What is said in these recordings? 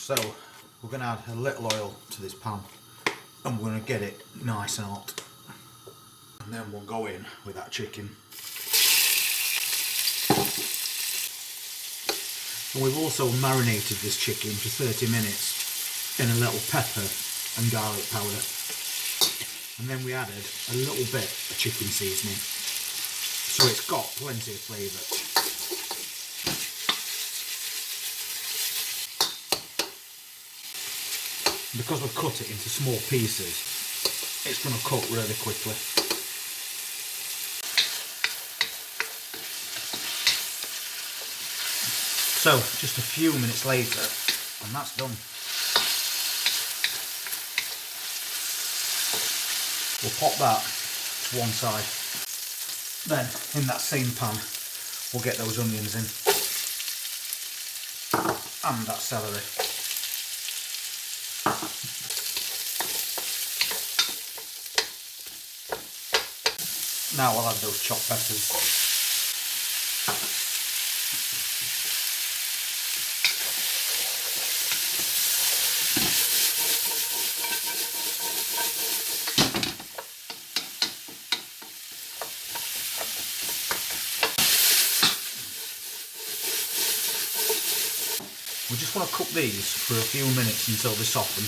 So we're going to add a little oil to this pan and we're going to get it nice and hot, and then we'll go in with that chicken. And we've also marinated this chicken for 30 minutes in a little pepper and garlic powder, and then we added a little bit of chicken seasoning, so it's got plenty of flavour. Because we've cut it into small pieces, it's going to cook really quickly. So just a few minutes later and that's done. We'll pop that to one side. Then in that same pan we'll get those onions in and that celery. Now I'll add those chopped peppers. We just want to cook these for a few minutes until they soften.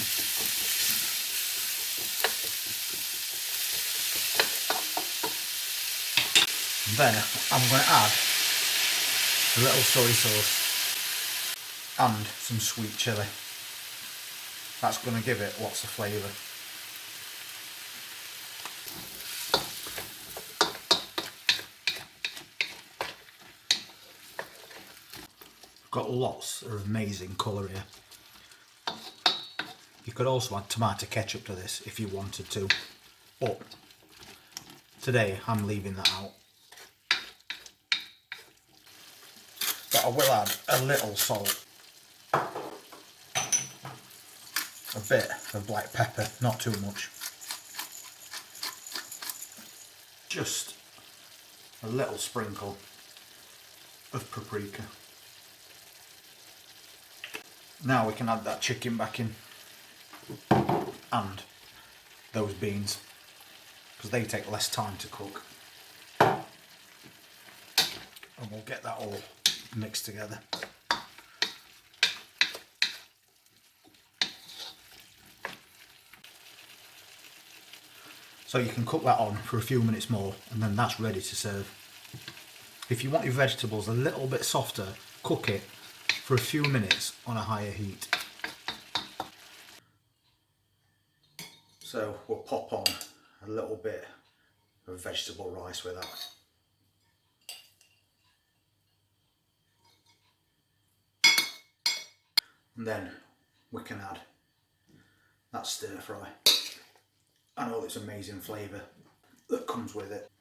And then I'm going to add a little soy sauce and some sweet chilli. That's going to give it lots of flavour. Got lots of amazing colour here. You could also add tomato ketchup to this if you wanted to, but today I'm leaving that out. But I will add a little salt, a bit of black pepper, not too much, just a little sprinkle of paprika. Now we can add that chicken back in and those beans, because they take less time to cook, and we'll get that all mixed together. So you can cook that on for a few minutes more and then that's ready to serve. If you want your vegetables a little bit softer, cook it for a few minutes on a higher heat. So we'll pop on a little bit of vegetable rice with that. And then we can add that stir fry and all its amazing flavour that comes with it.